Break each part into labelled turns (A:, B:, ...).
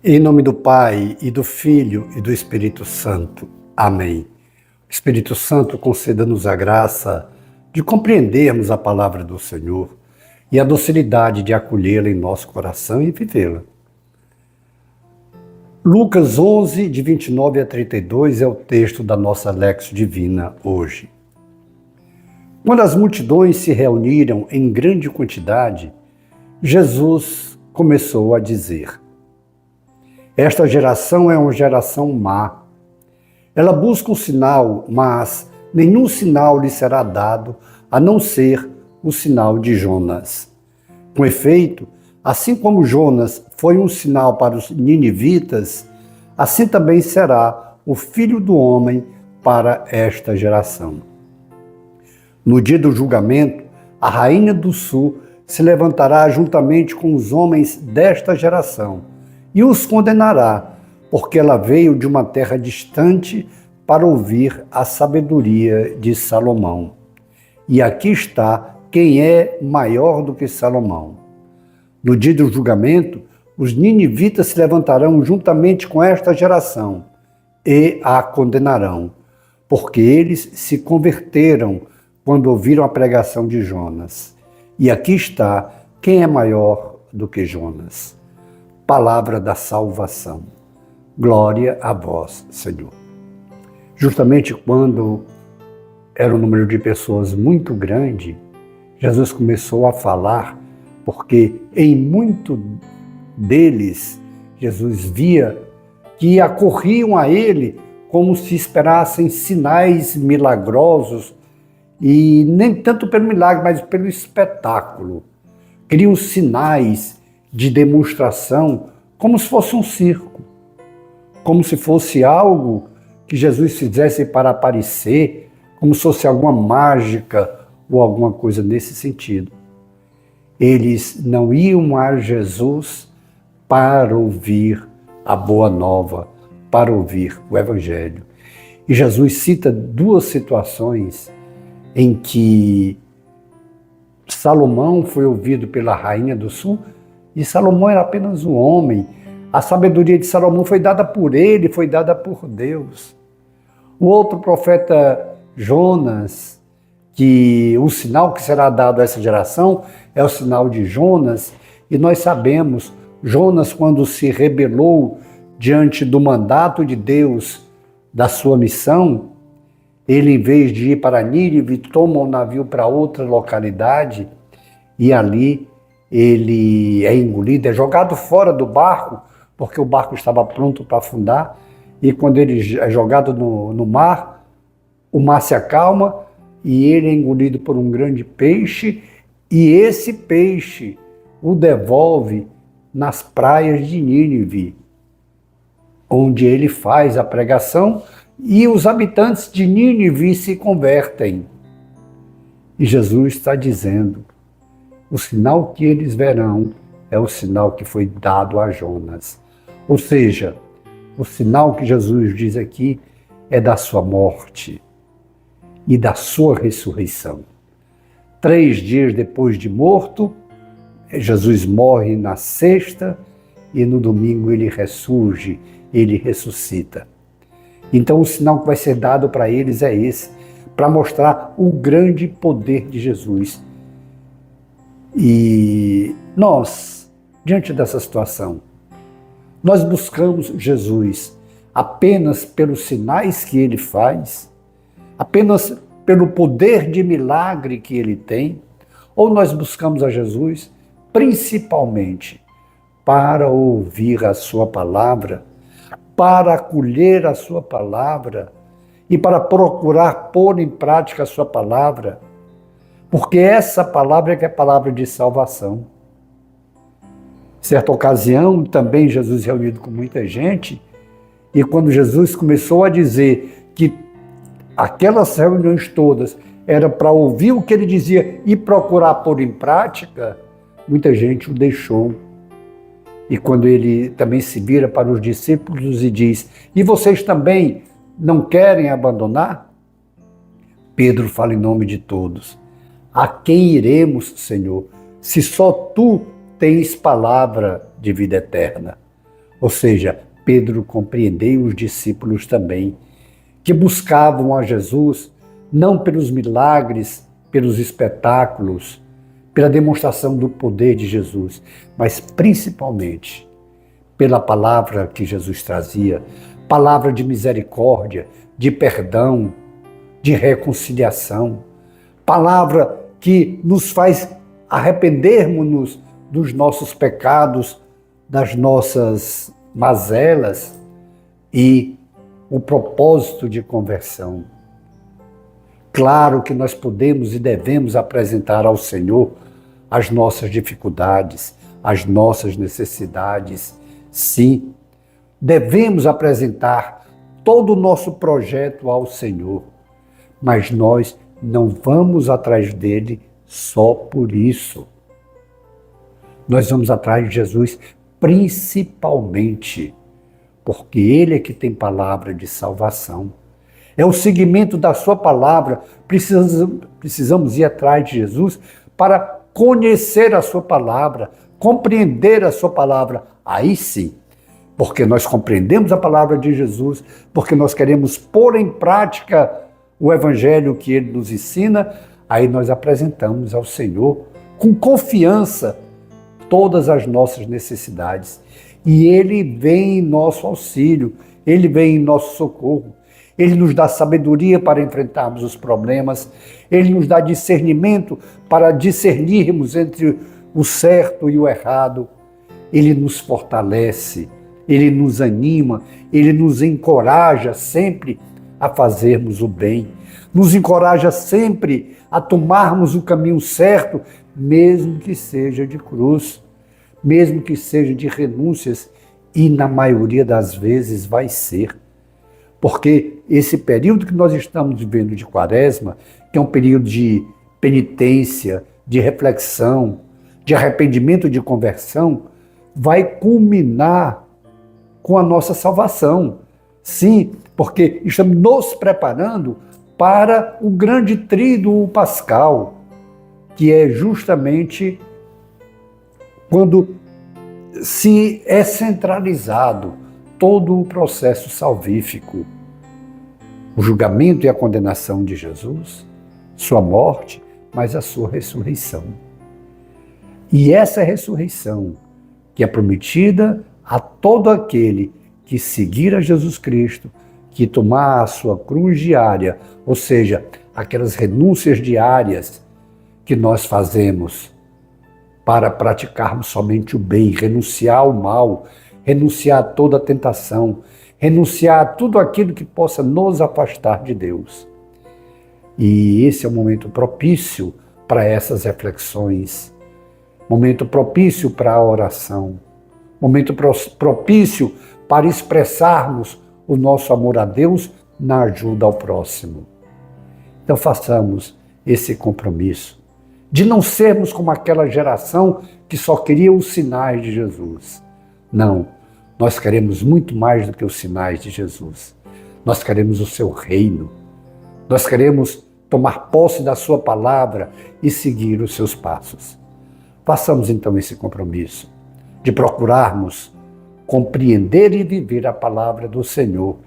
A: Em nome do Pai, e do Filho, e do Espírito Santo. Amém. O Espírito Santo conceda-nos a graça de compreendermos a palavra do Senhor e a docilidade de acolhê-la em nosso coração e vivê-la. Lucas 11, de 29 a 32, é o texto da nossa Lexio Divina hoje. Quando as multidões se reuniram em grande quantidade, Jesus começou a dizer: esta geração é uma geração má. Ela busca um sinal, mas nenhum sinal lhe será dado, a não ser o sinal de Jonas. Com efeito, assim como Jonas foi um sinal para os ninivitas, assim também será o Filho do Homem para esta geração. No dia do julgamento, a rainha do sul se levantará juntamente com os homens desta geração e os condenará, porque ela veio de uma terra distante para ouvir a sabedoria de Salomão. E aqui está quem é maior do que Salomão. No dia do julgamento, os ninivitas se levantarão juntamente com esta geração e a condenarão, porque eles se converteram quando ouviram a pregação de Jonas. E aqui está quem é maior do que Jonas. Palavra da salvação. Glória a vós, Senhor. Justamente quando era um número de pessoas muito grande, Jesus começou a falar, porque em muito deles, Jesus via que acorriam a ele como se esperassem sinais milagrosos, e nem tanto pelo milagre, mas pelo espetáculo. Queriam sinais de demonstração, como se fosse um circo, como se fosse algo que Jesus fizesse para aparecer, como se fosse alguma mágica ou alguma coisa nesse sentido. Eles não iam a Jesus para ouvir a boa nova, para ouvir o Evangelho. E Jesus cita duas situações em que Salomão foi ouvido pela rainha do sul, e Salomão era apenas um homem. A sabedoria de Salomão foi dada por ele, foi dada por Deus. O outro profeta Jonas, que o sinal que será dado a essa geração é o sinal de Jonas, e nós sabemos, Jonas, quando se rebelou diante do mandato de Deus, da sua missão, ele, em vez de ir para Nínive, toma um navio para outra localidade, e ali ele é engolido, é jogado fora do barco, porque o barco estava pronto para afundar, e quando ele é jogado no mar, o mar se acalma, e ele é engolido por um grande peixe, e esse peixe o devolve nas praias de Nínive, onde ele faz a pregação, e os habitantes de Nínive se convertem. E Jesus está dizendo: o sinal que eles verão é o sinal que foi dado a Jonas. Ou seja, o sinal que Jesus diz aqui é da sua morte e da sua ressurreição. 3 dias depois de morto, Jesus morre na sexta e no domingo ele ressurge, ele ressuscita. Então o sinal que vai ser dado para eles é esse, para mostrar o grande poder de Jesus. E nós, diante dessa situação, nós buscamos Jesus apenas pelos sinais que ele faz, apenas pelo poder de milagre que ele tem, ou nós buscamos a Jesus principalmente para ouvir a sua palavra, para acolher a sua palavra e para procurar pôr em prática a sua palavra, porque essa palavra é que é a palavra de salvação. Certa ocasião, também Jesus reunido com muita gente, e quando Jesus começou a dizer que aquelas reuniões todas era para ouvir o que ele dizia e procurar pôr em prática, muita gente o deixou. E quando ele também se vira para os discípulos e diz: e vocês também não querem abandonar? Pedro fala em nome de todos: a quem iremos, Senhor, se só tu tens palavra de vida eterna? Ou seja, Pedro compreendeu os discípulos também, que buscavam a Jesus não pelos milagres, pelos espetáculos, pela demonstração do poder de Jesus, mas principalmente pela palavra que Jesus trazia, palavra de misericórdia, de perdão, de reconciliação, palavra que nos faz arrependermos-nos dos nossos pecados, das nossas mazelas e o propósito de conversão. Claro que nós podemos e devemos apresentar ao Senhor as nossas dificuldades, as nossas necessidades. Sim, devemos apresentar todo o nosso projeto ao Senhor, mas nós não vamos atrás dele só por isso. Nós vamos atrás de Jesus principalmente porque ele é que tem palavra de salvação. É o seguimento da sua palavra. Precisamos ir atrás de Jesus para conhecer a sua palavra, compreender a sua palavra. Aí sim, porque nós compreendemos a palavra de Jesus, porque nós queremos pôr em prática o evangelho que ele nos ensina, aí nós apresentamos ao Senhor com confiança todas as nossas necessidades. E ele vem em nosso auxílio, ele vem em nosso socorro. Ele nos dá sabedoria para enfrentarmos os problemas, ele nos dá discernimento para discernirmos entre o certo e o errado. Ele nos fortalece, ele nos anima, ele nos encoraja sempre a fazermos o bem, nos encoraja sempre a tomarmos o caminho certo, mesmo que seja de cruz, mesmo que seja de renúncias, e na maioria das vezes vai ser. Porque esse período que nós estamos vivendo de Quaresma, que é um período de penitência, de reflexão, de arrependimento, de conversão, vai culminar com a nossa salvação. Sim, porque estamos nos preparando para o grande tríduo pascal, que é justamente quando se é centralizado todo o processo salvífico, o julgamento e a condenação de Jesus, sua morte, mas a sua ressurreição. E essa ressurreição que é prometida a todo aquele que seguir a Jesus Cristo, que tomar a sua cruz diária, ou seja, aquelas renúncias diárias que nós fazemos para praticarmos somente o bem, renunciar ao mal, renunciar a toda a tentação, renunciar a tudo aquilo que possa nos afastar de Deus. E esse é o momento propício para essas reflexões, momento propício para a oração, momento propício para expressarmos o nosso amor a Deus na ajuda ao próximo. Então façamos esse compromisso de não sermos como aquela geração que só queria os sinais de Jesus. Não, nós queremos muito mais do que os sinais de Jesus. Nós queremos o seu reino. Nós queremos tomar posse da sua palavra e seguir os seus passos. Façamos então esse compromisso de procurarmos compreender e viver a palavra do Senhor,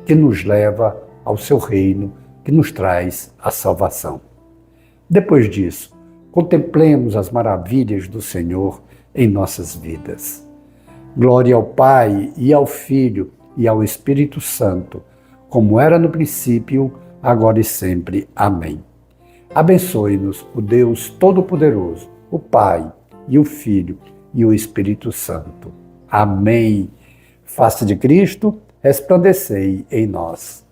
A: que nos leva ao seu reino, que nos traz a salvação. Depois disso, contemplemos as maravilhas do Senhor em nossas vidas. Glória ao Pai, e ao Filho, e ao Espírito Santo, como era no princípio, agora e sempre. Amém. Abençoe-nos o Deus Todo-Poderoso, o Pai, e o Filho, e o Espírito Santo. Amém. Face de Cristo, resplandecei em nós.